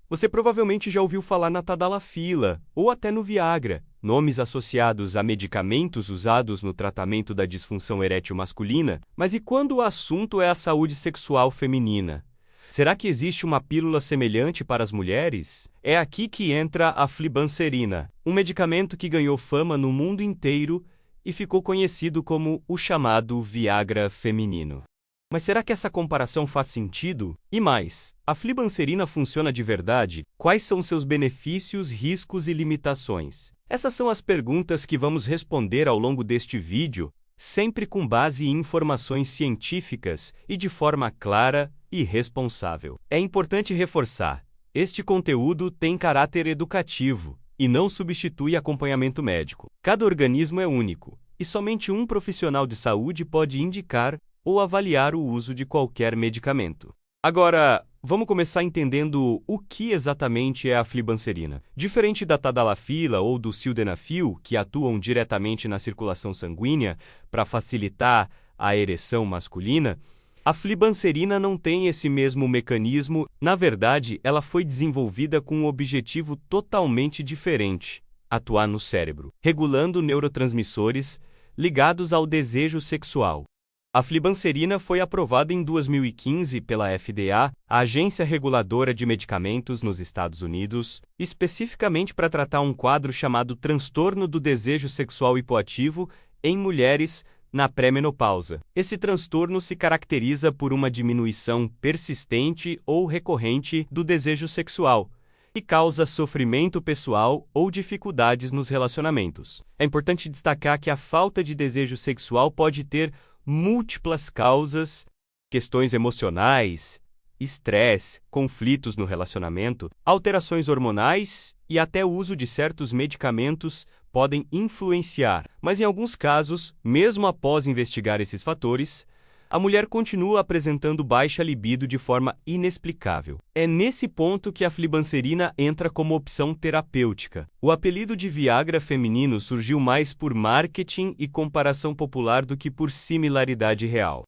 Você provavelmente já ouviu falar na Tadalafila ou até no Viagra, nomes associados a medicamentos usados no tratamento da disfunção erétil masculina, mas e quando o assunto é a saúde sexual feminina? Será que existe uma pílula semelhante para as mulheres? É aqui que entra a flibanserina, um medicamento que ganhou fama no mundo inteiro e ficou conhecido como o chamado Viagra feminino. Mas será que essa comparação faz sentido? E mais, a flibanserina funciona de verdade? Quais são seus benefícios, riscos e limitações? Essas são as perguntas que vamos responder ao longo deste vídeo, sempre com base em informações científicas e de forma clara e responsável. É importante reforçar, este conteúdo tem caráter educativo e não substitui acompanhamento médico. Cada organismo é único e somente um profissional de saúde pode indicar ou avaliar o uso de qualquer medicamento. Agora, vamos começar entendendo o que exatamente é a flibanserina. Diferente da tadalafila ou do sildenafil, que atuam diretamente na circulação sanguínea para facilitar a ereção masculina, a flibanserina não tem esse mesmo mecanismo. Na verdade, ela foi desenvolvida com um objetivo totalmente diferente: atuar no cérebro, regulando neurotransmissores ligados ao desejo sexual. A flibanserina foi aprovada em 2015 pela FDA, a Agência Reguladora de Medicamentos nos Estados Unidos, especificamente para tratar um quadro chamado transtorno do desejo sexual hipoativo em mulheres na pré-menopausa. Esse transtorno se caracteriza por uma diminuição persistente ou recorrente do desejo sexual e causa sofrimento pessoal ou dificuldades nos relacionamentos. É importante destacar que a falta de desejo sexual pode ter múltiplas causas: questões emocionais, estresse, conflitos no relacionamento, alterações hormonais e até o uso de certos medicamentos podem influenciar. Mas em alguns casos, mesmo após investigar esses fatores, a mulher continua apresentando baixa libido de forma inexplicável. É nesse ponto que a flibanserina entra como opção terapêutica. O apelido de Viagra feminino surgiu mais por marketing e comparação popular do que por similaridade real.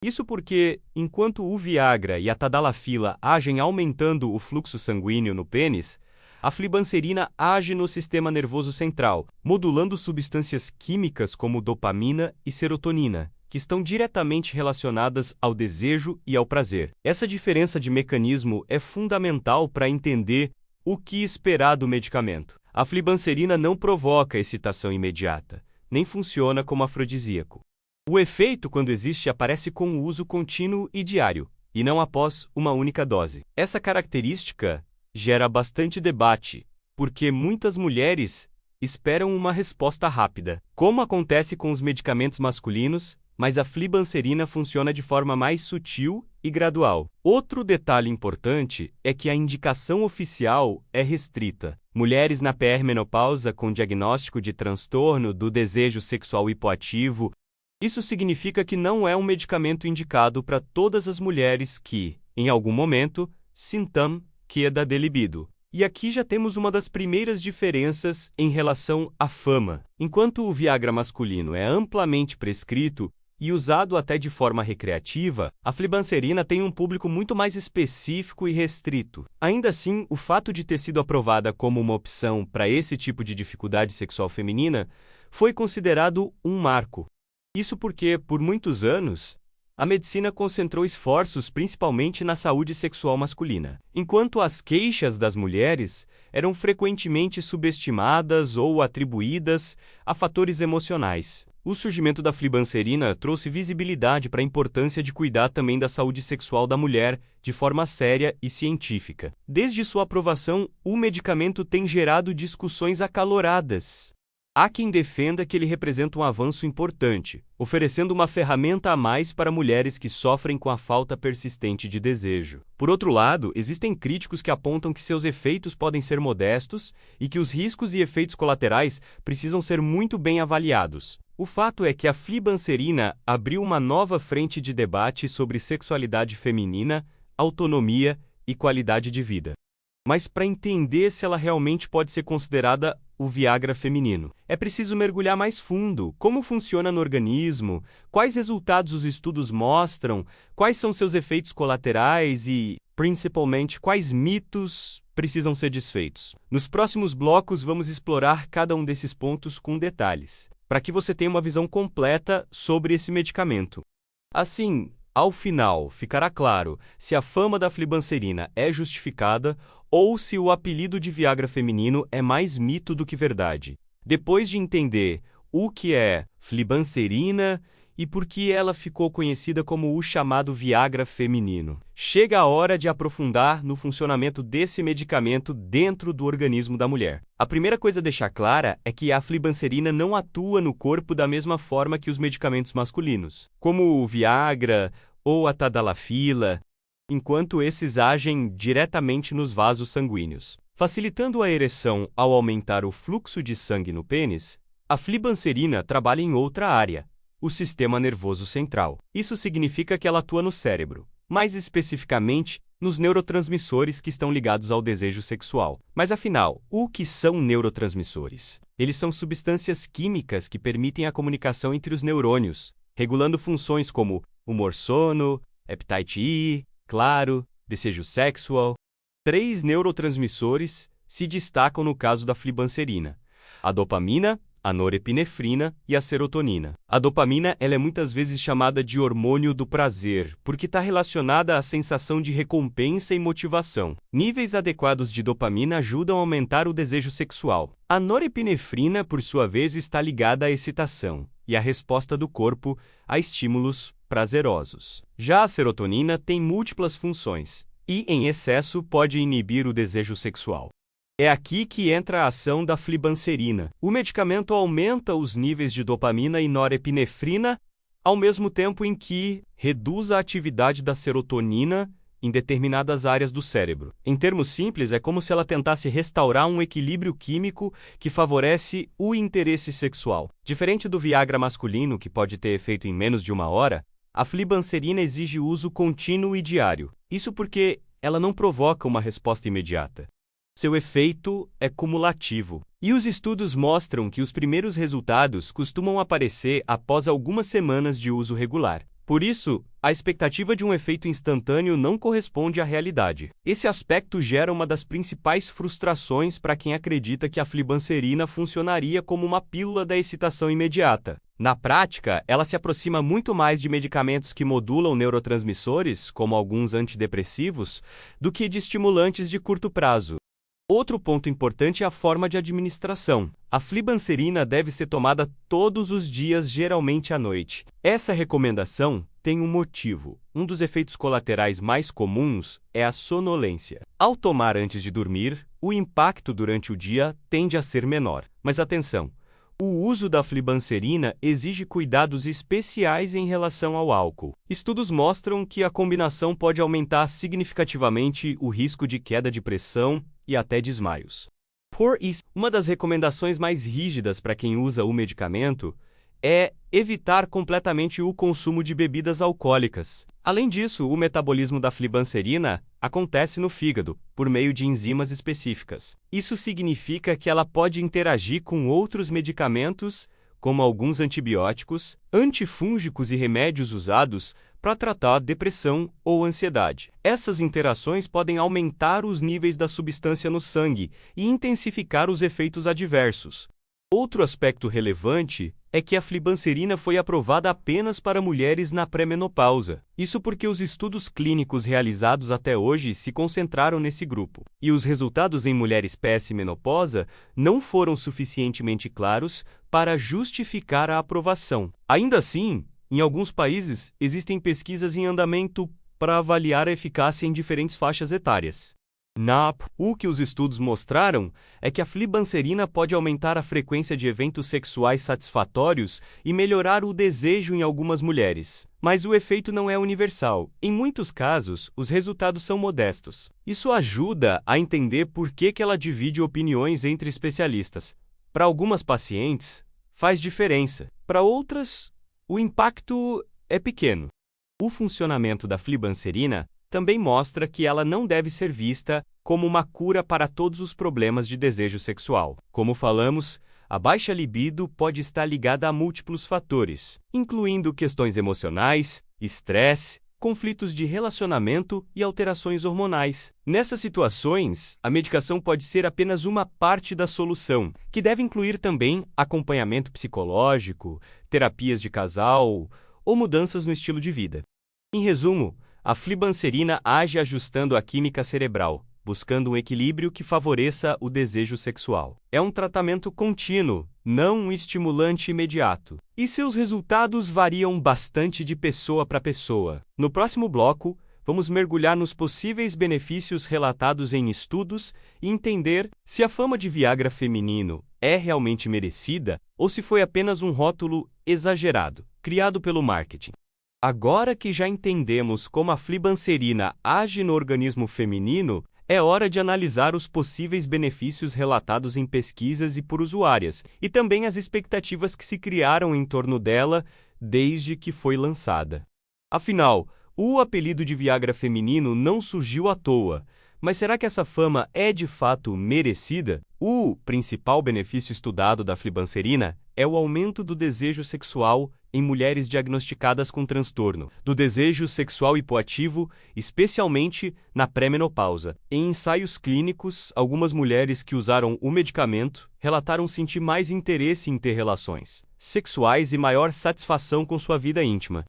Isso porque, enquanto o Viagra e a tadalafila agem aumentando o fluxo sanguíneo no pênis, a flibanserina age no sistema nervoso central, modulando substâncias químicas como dopamina e serotonina, que estão diretamente relacionadas ao desejo e ao prazer. Essa diferença de mecanismo é fundamental para entender o que esperar do medicamento. A flibanserina não provoca excitação imediata, nem funciona como afrodisíaco. O efeito, quando existe, aparece com o uso contínuo e diário, e não após uma única dose. Essa característica gera bastante debate, porque muitas mulheres esperam uma resposta rápida, como acontece com os medicamentos masculinos, mas a flibanserina funciona de forma mais sutil e gradual. Outro detalhe importante é que a indicação oficial é restrita. Mulheres na pré-menopausa com diagnóstico de transtorno do desejo sexual hipoativo. Isso significa que não é um medicamento indicado para todas as mulheres que, em algum momento, sintam queda de libido. E aqui já temos uma das primeiras diferenças em relação à fama. Enquanto o Viagra masculino é amplamente prescrito e usado até de forma recreativa, a flibanserina tem um público muito mais específico e restrito. Ainda assim, o fato de ter sido aprovada como uma opção para esse tipo de dificuldade sexual feminina foi considerado um marco. Isso porque, por muitos anos, a medicina concentrou esforços principalmente na saúde sexual masculina, enquanto as queixas das mulheres eram frequentemente subestimadas ou atribuídas a fatores emocionais. O surgimento da flibanserina trouxe visibilidade para a importância de cuidar também da saúde sexual da mulher de forma séria e científica. Desde sua aprovação, o medicamento tem gerado discussões acaloradas. Há quem defenda que ele representa um avanço importante, oferecendo uma ferramenta a mais para mulheres que sofrem com a falta persistente de desejo. Por outro lado, existem críticos que apontam que seus efeitos podem ser modestos e que os riscos e efeitos colaterais precisam ser muito bem avaliados. O fato é que a flibanserina abriu uma nova frente de debate sobre sexualidade feminina, autonomia e qualidade de vida. Mas para entender se ela realmente pode ser considerada o Viagra feminino, é preciso mergulhar mais fundo. Como funciona no organismo? Quais resultados os estudos mostram? Quais são seus efeitos colaterais? E principalmente quais mitos precisam ser desfeitos. Nos próximos blocos, vamos explorar cada um desses pontos com detalhes, para que você tenha uma visão completa sobre esse medicamento. Assim, ao final, ficará claro se a fama da flibanserina é justificada ou se o apelido de Viagra feminino é mais mito do que verdade. Depois de entender o que é flibanserina e por que ela ficou conhecida como o chamado Viagra feminino, chega a hora de aprofundar no funcionamento desse medicamento dentro do organismo da mulher. A primeira coisa a deixar clara é que a flibanserina não atua no corpo da mesma forma que os medicamentos masculinos, como o Viagra ou a tadalafila, enquanto esses agem diretamente nos vasos sanguíneos, facilitando a ereção ao aumentar o fluxo de sangue no pênis. A flibanserina trabalha em outra área, o sistema nervoso central. Isso significa que ela atua no cérebro, mais especificamente nos neurotransmissores que estão ligados ao desejo sexual. Mas afinal, o que são neurotransmissores? Eles são substâncias químicas que permitem a comunicação entre os neurônios, regulando funções como humor-sono, apetite I, claro, desejo sexual. 3 neurotransmissores se destacam no caso da flibanserina: a dopamina, a norepinefrina e a serotonina. A dopamina ela é muitas vezes chamada de hormônio do prazer, porque está relacionada à sensação de recompensa e motivação. Níveis adequados de dopamina ajudam a aumentar o desejo sexual. A norepinefrina, por sua vez, está ligada à excitação e à resposta do corpo a estímulos prazerosos. Já a serotonina tem múltiplas funções e, em excesso, pode inibir o desejo sexual. É aqui que entra a ação da flibanserina. O medicamento aumenta os níveis de dopamina e norepinefrina, ao mesmo tempo em que reduz a atividade da serotonina em determinadas áreas do cérebro. Em termos simples, é como se ela tentasse restaurar um equilíbrio químico que favorece o interesse sexual. Diferente do Viagra masculino, que pode ter efeito em menos de 1 hora, a flibanserina exige uso contínuo e diário. Isso porque ela não provoca uma resposta imediata. Seu efeito é cumulativo. E os estudos mostram que os primeiros resultados costumam aparecer após algumas semanas de uso regular. Por isso, a expectativa de um efeito instantâneo não corresponde à realidade. Esse aspecto gera uma das principais frustrações para quem acredita que a flibanserina funcionaria como uma pílula da excitação imediata. Na prática, ela se aproxima muito mais de medicamentos que modulam neurotransmissores, como alguns antidepressivos, do que de estimulantes de curto prazo. Outro ponto importante é a forma de administração. A flibanserina deve ser tomada todos os dias, geralmente à noite. Essa recomendação tem um motivo. Um dos efeitos colaterais mais comuns é a sonolência. Ao tomar antes de dormir, o impacto durante o dia tende a ser menor. Mas atenção! O uso da flibanserina exige cuidados especiais em relação ao álcool. Estudos mostram que a combinação pode aumentar significativamente o risco de queda de pressão e até desmaios. Por isso, uma das recomendações mais rígidas para quem usa o medicamento é evitar completamente o consumo de bebidas alcoólicas. Além disso, o metabolismo da flibanserina acontece no fígado, por meio de enzimas específicas. Isso significa que ela pode interagir com outros medicamentos, como alguns antibióticos, antifúngicos e remédios usados para tratar depressão ou ansiedade. Essas interações podem aumentar os níveis da substância no sangue e intensificar os efeitos adversos. Outro aspecto relevante é que a flibanserina foi aprovada apenas para mulheres na pré-menopausa. Isso porque os estudos clínicos realizados até hoje se concentraram nesse grupo. E os resultados em mulheres pós-menopausa não foram suficientemente claros para justificar a aprovação. Ainda assim, em alguns países, existem pesquisas em andamento para avaliar a eficácia em diferentes faixas etárias. O que os estudos mostraram é que a flibanserina pode aumentar a frequência de eventos sexuais satisfatórios e melhorar o desejo em algumas mulheres. Mas o efeito não é universal. Em muitos casos, os resultados são modestos. Isso ajuda a entender por que ela divide opiniões entre especialistas. Para algumas pacientes, faz diferença. Para outras, o impacto é pequeno. O funcionamento da flibanserina também mostra que ela não deve ser vista como uma cura para todos os problemas de desejo sexual. Como falamos, a baixa libido pode estar ligada a múltiplos fatores, incluindo questões emocionais, estresse, conflitos de relacionamento e alterações hormonais. Nessas situações, a medicação pode ser apenas uma parte da solução, que deve incluir também acompanhamento psicológico, terapias de casal ou mudanças no estilo de vida. Em resumo, a flibanserina age ajustando a química cerebral, buscando um equilíbrio que favoreça o desejo sexual. É um tratamento contínuo, não um estimulante imediato. E seus resultados variam bastante de pessoa para pessoa. No próximo bloco, vamos mergulhar nos possíveis benefícios relatados em estudos e entender se a fama de Viagra feminino é realmente merecida ou se foi apenas um rótulo exagerado, criado pelo marketing. Agora que já entendemos como a flibanserina age no organismo feminino, é hora de analisar os possíveis benefícios relatados em pesquisas e por usuárias, e também as expectativas que se criaram em torno dela desde que foi lançada. Afinal, o apelido de Viagra feminino não surgiu à toa, mas será que essa fama é de fato merecida? O principal benefício estudado da flibanserina é o aumento do desejo sexual em mulheres diagnosticadas com transtorno do desejo sexual hipoativo, especialmente na pré-menopausa. Em ensaios clínicos, algumas mulheres que usaram o medicamento relataram sentir mais interesse em ter relações sexuais e maior satisfação com sua vida íntima.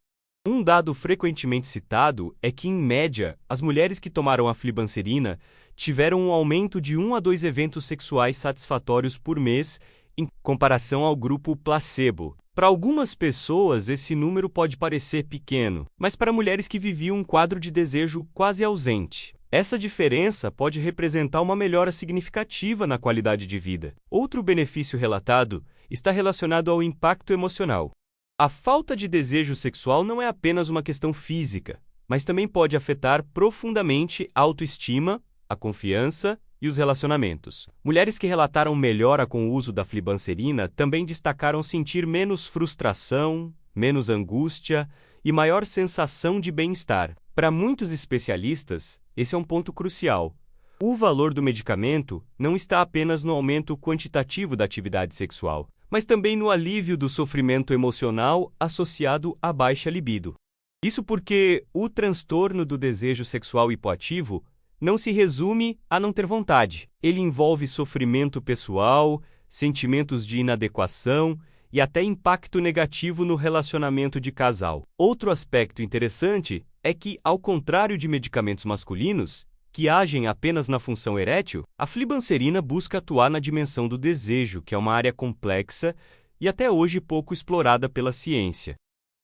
Um dado frequentemente citado é que, em média, as mulheres que tomaram a flibanserina tiveram um aumento de 1 a 2 eventos sexuais satisfatórios por mês em comparação ao grupo placebo. Para algumas pessoas, esse número pode parecer pequeno, mas para mulheres que viviam um quadro de desejo quase ausente, essa diferença pode representar uma melhora significativa na qualidade de vida. Outro benefício relatado está relacionado ao impacto emocional. A falta de desejo sexual não é apenas uma questão física, mas também pode afetar profundamente a autoestima, a confiança e os relacionamentos. Mulheres que relataram melhora com o uso da flibanserina também destacaram sentir menos frustração, menos angústia e maior sensação de bem-estar. Para muitos especialistas, esse é um ponto crucial. O valor do medicamento não está apenas no aumento quantitativo da atividade sexual, mas também no alívio do sofrimento emocional associado à baixa libido. Isso porque o transtorno do desejo sexual hipoativo não se resume a não ter vontade. Ele envolve sofrimento pessoal, sentimentos de inadequação e até impacto negativo no relacionamento de casal. Outro aspecto interessante é que, ao contrário de medicamentos masculinos, que agem apenas na função erétil, a flibanserina busca atuar na dimensão do desejo, que é uma área complexa e até hoje pouco explorada pela ciência.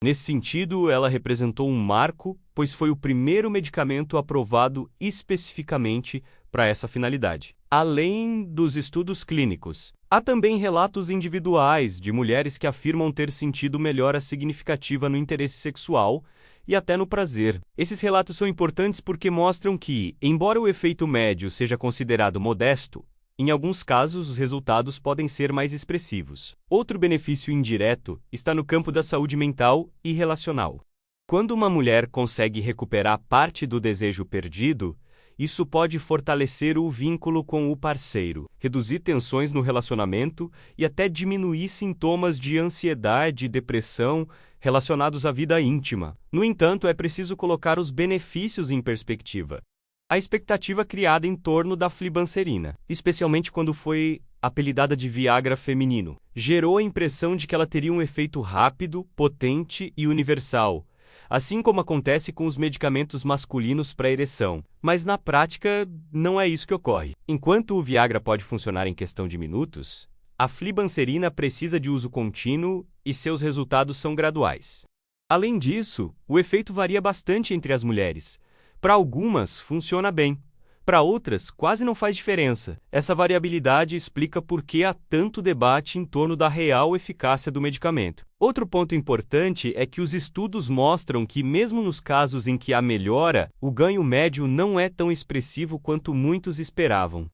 Nesse sentido, ela representou um marco, pois foi o primeiro medicamento aprovado especificamente para essa finalidade. Além dos estudos clínicos, há também relatos individuais de mulheres que afirmam ter sentido melhora significativa no interesse sexual e até no prazer. Esses relatos são importantes porque mostram que, embora o efeito médio seja considerado modesto, em alguns casos os resultados podem ser mais expressivos. Outro benefício indireto está no campo da saúde mental e relacional. Quando uma mulher consegue recuperar parte do desejo perdido, isso pode fortalecer o vínculo com o parceiro, reduzir tensões no relacionamento e até diminuir sintomas de ansiedade e depressão relacionados à vida íntima. No entanto, é preciso colocar os benefícios em perspectiva. A expectativa criada em torno da flibanserina, especialmente quando foi apelidada de Viagra feminino, gerou a impressão de que ela teria um efeito rápido, potente e universal, assim como acontece com os medicamentos masculinos para ereção. Mas na prática, não é isso que ocorre. Enquanto o Viagra pode funcionar em questão de minutos, a flibanserina precisa de uso contínuo e seus resultados são graduais. Além disso, o efeito varia bastante entre as mulheres. Para algumas, funciona bem. Para outras, quase não faz diferença. Essa variabilidade explica por que há tanto debate em torno da real eficácia do medicamento. Outro ponto importante é que os estudos mostram que, mesmo nos casos em que há melhora, o ganho médio não é tão expressivo quanto muitos esperavam.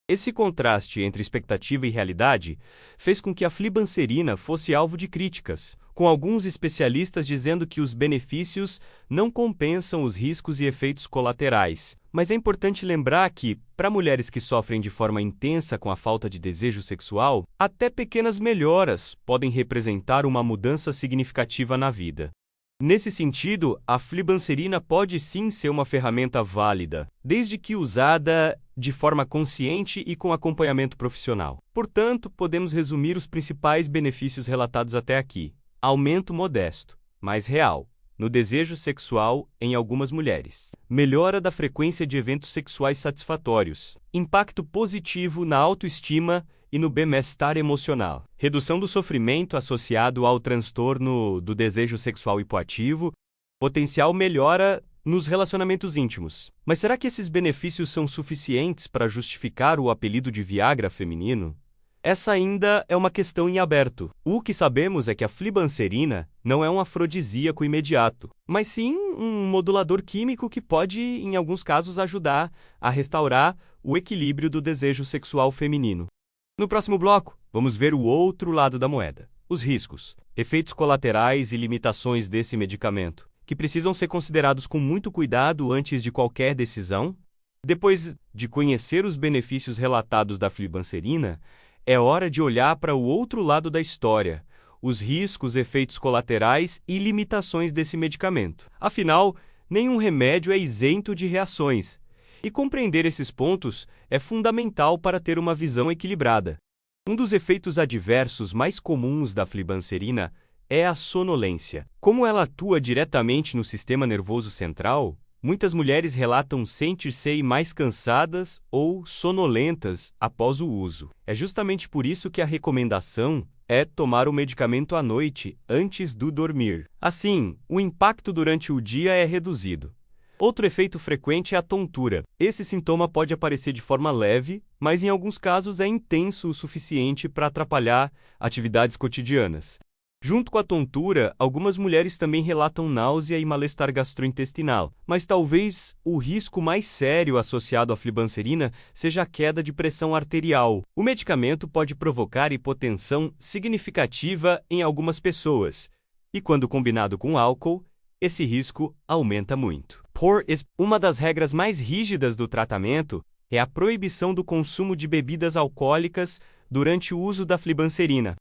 Esse contraste entre expectativa e realidade fez com que a flibanserina fosse alvo de críticas, com alguns especialistas dizendo que os benefícios não compensam os riscos e efeitos colaterais. Mas é importante lembrar que, para mulheres que sofrem de forma intensa com a falta de desejo sexual, até pequenas melhoras podem representar uma mudança significativa na vida. Nesse sentido, a flibanserina pode sim ser uma ferramenta válida, desde que usada de forma consciente e com acompanhamento profissional. Portanto, podemos resumir os principais benefícios relatados até aqui. Aumento modesto, mas real, no desejo sexual em algumas mulheres. Melhora da frequência de eventos sexuais satisfatórios. Impacto positivo na autoestima e no bem-estar emocional. Redução do sofrimento associado ao transtorno do desejo sexual hipoativo. Potencial melhora nos relacionamentos íntimos. Mas será que esses benefícios são suficientes para justificar o apelido de Viagra feminino? Essa ainda é uma questão em aberto. O que sabemos é que a flibanserina não é um afrodisíaco imediato, mas sim um modulador químico que pode, em alguns casos, ajudar a restaurar o equilíbrio do desejo sexual feminino. No próximo bloco, vamos ver o outro lado da moeda: os riscos, efeitos colaterais e limitações desse medicamento, que precisam ser considerados com muito cuidado antes de qualquer decisão. Depois de conhecer os benefícios relatados da flibanserina, é hora de olhar para o outro lado da história, os riscos, efeitos colaterais e limitações desse medicamento. Afinal, nenhum remédio é isento de reações, e compreender esses pontos é fundamental para ter uma visão equilibrada. Um dos efeitos adversos mais comuns da flibanserina é a sonolência. Como ela atua diretamente no sistema nervoso central, muitas mulheres relatam sentir-se mais cansadas ou sonolentas após o uso. É justamente por isso que a recomendação é tomar o medicamento à noite, antes do dormir. Assim, o impacto durante o dia é reduzido. Outro efeito frequente é a tontura. Esse sintoma pode aparecer de forma leve, mas em alguns casos é intenso o suficiente para atrapalhar atividades cotidianas. Junto com a tontura, algumas mulheres também relatam náusea e mal-estar gastrointestinal, mas talvez o risco mais sério associado à flibanserina seja a queda de pressão arterial. O medicamento pode provocar hipotensão significativa em algumas pessoas, e quando combinado com álcool, esse risco aumenta muito. Uma das regras mais rígidas do tratamento é a proibição do consumo de bebidas alcoólicas durante o uso da flibanserina.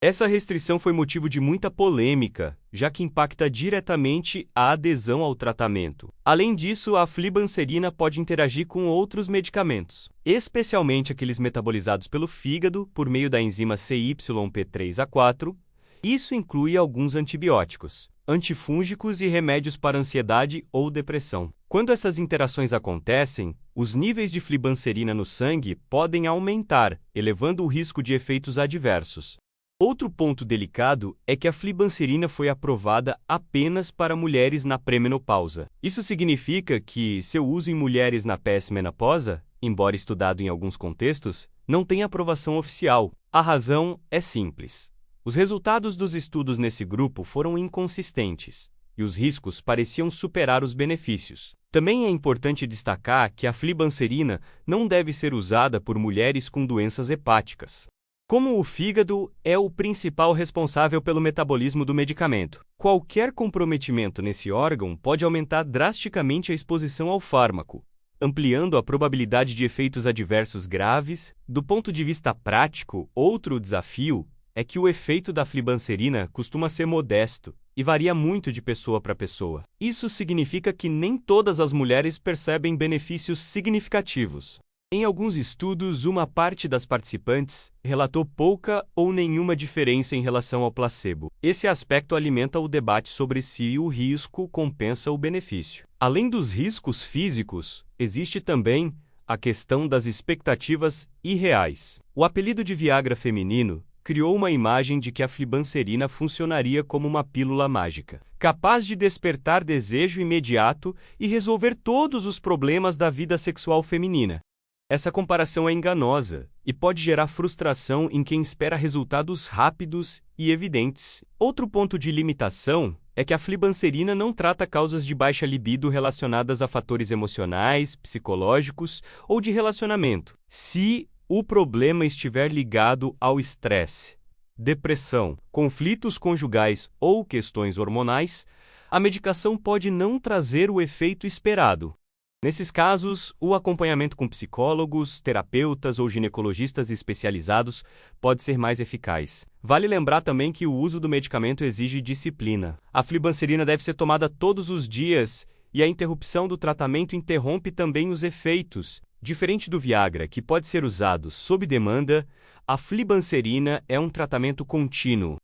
Essa restrição foi motivo de muita polêmica, já que impacta diretamente a adesão ao tratamento. Além disso, a flibanserina pode interagir com outros medicamentos, especialmente aqueles metabolizados pelo fígado por meio da enzima CYP3A4. Isso inclui alguns antibióticos, antifúngicos e remédios para ansiedade ou depressão. Quando essas interações acontecem, os níveis de flibanserina no sangue podem aumentar, elevando o risco de efeitos adversos. Outro ponto delicado é que a flibanserina foi aprovada apenas para mulheres na pré-menopausa. Isso significa que seu uso em mulheres na pós-menopausa, embora estudado em alguns contextos, não tem aprovação oficial. A razão é simples. Os resultados dos estudos nesse grupo foram inconsistentes, e os riscos pareciam superar os benefícios. Também é importante destacar que a flibanserina não deve ser usada por mulheres com doenças hepáticas. Como o fígado é o principal responsável pelo metabolismo do medicamento, qualquer comprometimento nesse órgão pode aumentar drasticamente a exposição ao fármaco, ampliando a probabilidade de efeitos adversos graves. Do ponto de vista prático, outro desafio é que o efeito da flibanserina costuma ser modesto e varia muito de pessoa para pessoa. Isso significa que nem todas as mulheres percebem benefícios significativos. Em alguns estudos, uma parte das participantes relatou pouca ou nenhuma diferença em relação ao placebo. Esse aspecto alimenta o debate sobre se o risco compensa o benefício. Além dos riscos físicos, existe também a questão das expectativas irreais. O apelido de Viagra feminino criou uma imagem de que a flibanserina funcionaria como uma pílula mágica, capaz de despertar desejo imediato e resolver todos os problemas da vida sexual feminina. Essa comparação é enganosa e pode gerar frustração em quem espera resultados rápidos e evidentes. Outro ponto de limitação é que a flibanserina não trata causas de baixa libido relacionadas a fatores emocionais, psicológicos ou de relacionamento. Se o problema estiver ligado ao estresse, depressão, conflitos conjugais ou questões hormonais, a medicação pode não trazer o efeito esperado. Nesses casos, o acompanhamento com psicólogos, terapeutas ou ginecologistas especializados pode ser mais eficaz. Vale lembrar também que o uso do medicamento exige disciplina. A flibanserina deve ser tomada todos os dias e a interrupção do tratamento interrompe também os efeitos. Diferente do Viagra, que pode ser usado sob demanda, a flibanserina é um tratamento contínuo.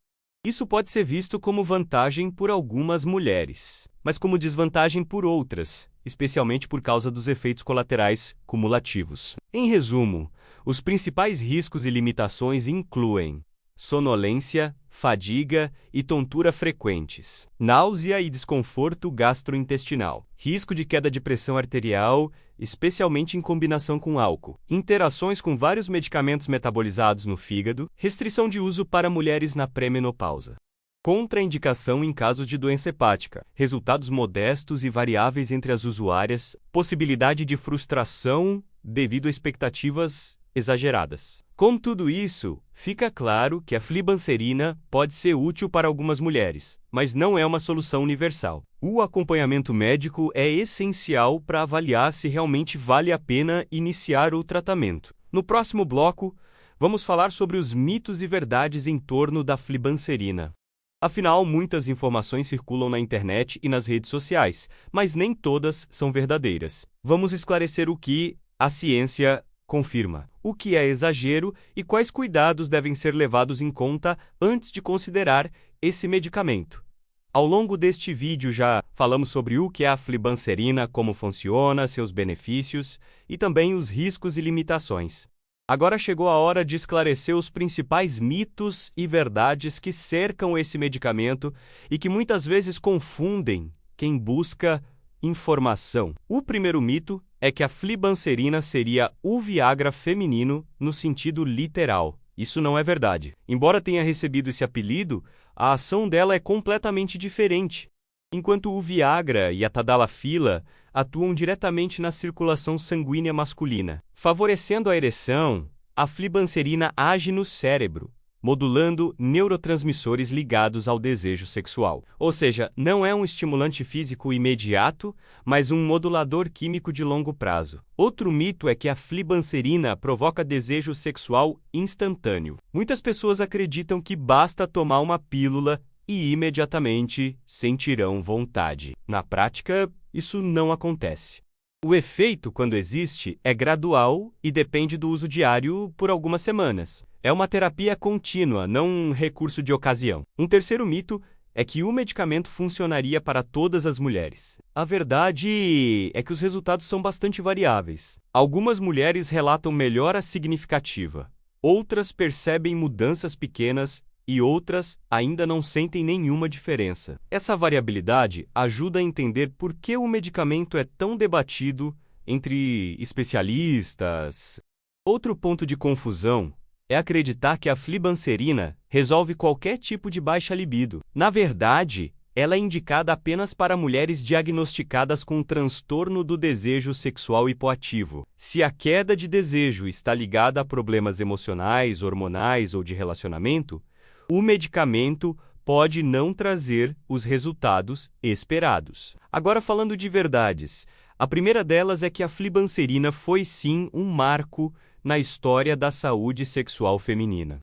Isso pode ser visto como vantagem por algumas mulheres, mas como desvantagem por outras, especialmente por causa dos efeitos colaterais cumulativos. Em resumo, os principais riscos e limitações incluem sonolência, fadiga e tontura frequentes, náusea e desconforto gastrointestinal, risco de queda de pressão arterial, especialmente em combinação com álcool, interações com vários medicamentos metabolizados no fígado, restrição de uso para mulheres na pré-menopausa. Contraindicação em casos de doença hepática, resultados modestos e variáveis entre as usuárias, possibilidade de frustração devido a expectativas exageradas. Com tudo isso, fica claro que a flibanserina pode ser útil para algumas mulheres, mas não é uma solução universal. O acompanhamento médico é essencial para avaliar se realmente vale a pena iniciar o tratamento. No próximo bloco, vamos falar sobre os mitos e verdades em torno da flibanserina. Afinal, muitas informações circulam na internet e nas redes sociais, mas nem todas são verdadeiras. Vamos esclarecer o que a ciência confirma, o que é exagero e quais cuidados devem ser levados em conta antes de considerar esse medicamento. Ao longo deste vídeo já falamos sobre o que é a flibanserina, como funciona, seus benefícios e também os riscos e limitações. Agora chegou a hora de esclarecer os principais mitos e verdades que cercam esse medicamento e que muitas vezes confundem quem busca informação. O primeiro mito é que a flibanserina seria o Viagra feminino no sentido literal. Isso não é verdade. Embora tenha recebido esse apelido, a ação dela é completamente diferente. Enquanto o Viagra e a tadalafila atuam diretamente na circulação sanguínea masculina, favorecendo a ereção, a flibanserina age no cérebro, modulando neurotransmissores ligados ao desejo sexual. Ou seja, não é um estimulante físico imediato, mas um modulador químico de longo prazo. Outro mito é que a flibanserina provoca desejo sexual instantâneo. Muitas pessoas acreditam que basta tomar uma pílula e imediatamente sentirão vontade. Na prática, isso não acontece. O efeito, quando existe, é gradual e depende do uso diário por algumas semanas. É uma terapia contínua, não um recurso de ocasião. Um terceiro mito é que o medicamento funcionaria para todas as mulheres. A verdade é que os resultados são bastante variáveis. Algumas mulheres relatam melhora significativa, outras percebem mudanças pequenas e outras ainda não sentem nenhuma diferença. Essa variabilidade ajuda a entender por que o medicamento é tão debatido entre especialistas. Outro ponto de confusão é acreditar que a flibanserina resolve qualquer tipo de baixa libido. Na verdade, ela é indicada apenas para mulheres diagnosticadas com transtorno do desejo sexual hipoativo. Se a queda de desejo está ligada a problemas emocionais, hormonais ou de relacionamento, o medicamento pode não trazer os resultados esperados. Agora, falando de verdades, a primeira delas é que a flibanserina foi sim um marco na história da saúde sexual feminina.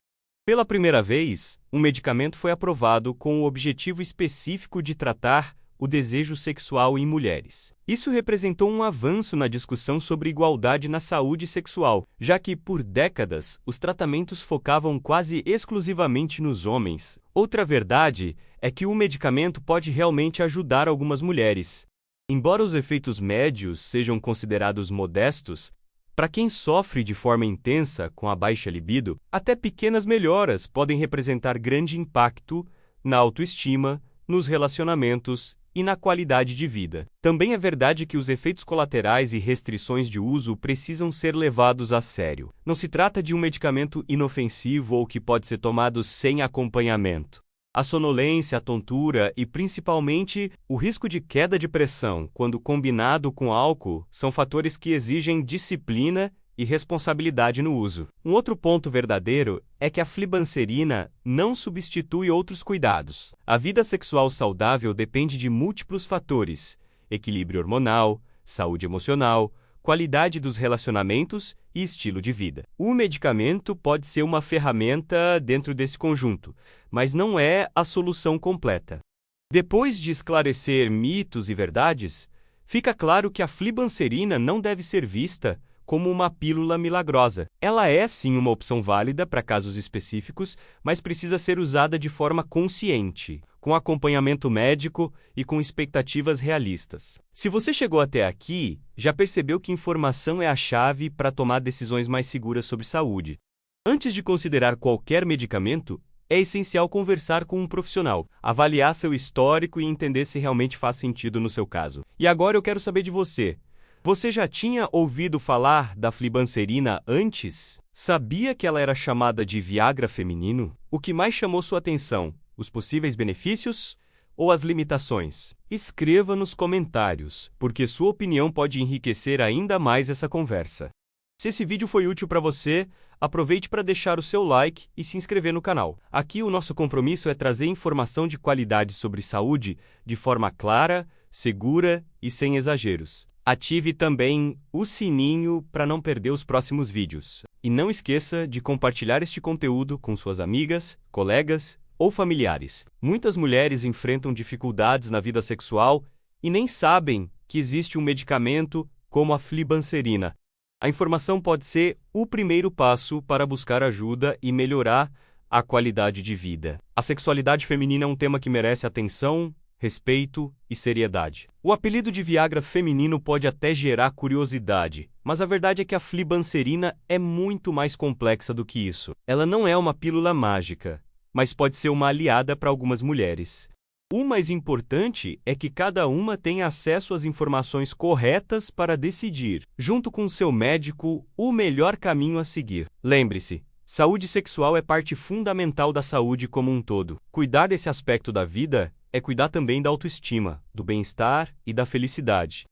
Pela primeira vez, um medicamento foi aprovado com o objetivo específico de tratar o desejo sexual em mulheres. Isso representou um avanço na discussão sobre igualdade na saúde sexual, já que, por décadas, os tratamentos focavam quase exclusivamente nos homens. Outra verdade é que o medicamento pode realmente ajudar algumas mulheres. Embora os efeitos médios sejam considerados modestos, para quem sofre de forma intensa com a baixa libido, até pequenas melhoras podem representar grande impacto na autoestima, nos relacionamentos e na qualidade de vida. Também é verdade que os efeitos colaterais e restrições de uso precisam ser levados a sério. Não se trata de um medicamento inofensivo ou que pode ser tomado sem acompanhamento. A sonolência, a tontura e, principalmente, o risco de queda de pressão, quando combinado com álcool, são fatores que exigem disciplina e responsabilidade no uso. Um outro ponto verdadeiro é que a flibanserina não substitui outros cuidados. A vida sexual saudável depende de múltiplos fatores: equilíbrio hormonal, saúde emocional, qualidade dos relacionamentos e estilo de vida. O medicamento pode ser uma ferramenta dentro desse conjunto, mas não é a solução completa. Depois de esclarecer mitos e verdades, fica claro que a flibanserina não deve ser vista como uma pílula milagrosa. Ela é sim uma opção válida para casos específicos, mas precisa ser usada de forma consciente, com acompanhamento médico e com expectativas realistas. Se você chegou até aqui, já percebeu que informação é a chave para tomar decisões mais seguras sobre saúde. Antes de considerar qualquer medicamento, é essencial conversar com um profissional, avaliar seu histórico e entender se realmente faz sentido no seu caso. E agora eu quero saber de você. Você já tinha ouvido falar da flibanserina antes? Sabia que ela era chamada de Viagra feminino? O que mais chamou sua atenção? Os possíveis benefícios ou as limitações? Escreva nos comentários, porque sua opinião pode enriquecer ainda mais essa conversa. Se esse vídeo foi útil para você, aproveite para deixar o seu like e se inscrever no canal. Aqui o nosso compromisso é trazer informação de qualidade sobre saúde de forma clara, segura e sem exageros. Ative também o sininho para não perder os próximos vídeos. E não esqueça de compartilhar este conteúdo com suas amigas, colegas ou familiares. Muitas mulheres enfrentam dificuldades na vida sexual e nem sabem que existe um medicamento como a flibanserina. A informação pode ser o primeiro passo para buscar ajuda e melhorar a qualidade de vida. A sexualidade feminina é um tema que merece atenção, respeito e seriedade. O apelido de Viagra feminino pode até gerar curiosidade, mas a verdade é que a flibanserina é muito mais complexa do que isso. Ela não é uma pílula mágica, mas pode ser uma aliada para algumas mulheres. O mais importante é que cada uma tenha acesso às informações corretas para decidir, junto com seu médico, o melhor caminho a seguir. Lembre-se, saúde sexual é parte fundamental da saúde como um todo. Cuidar desse aspecto da vida é cuidar também da autoestima, do bem-estar e da felicidade.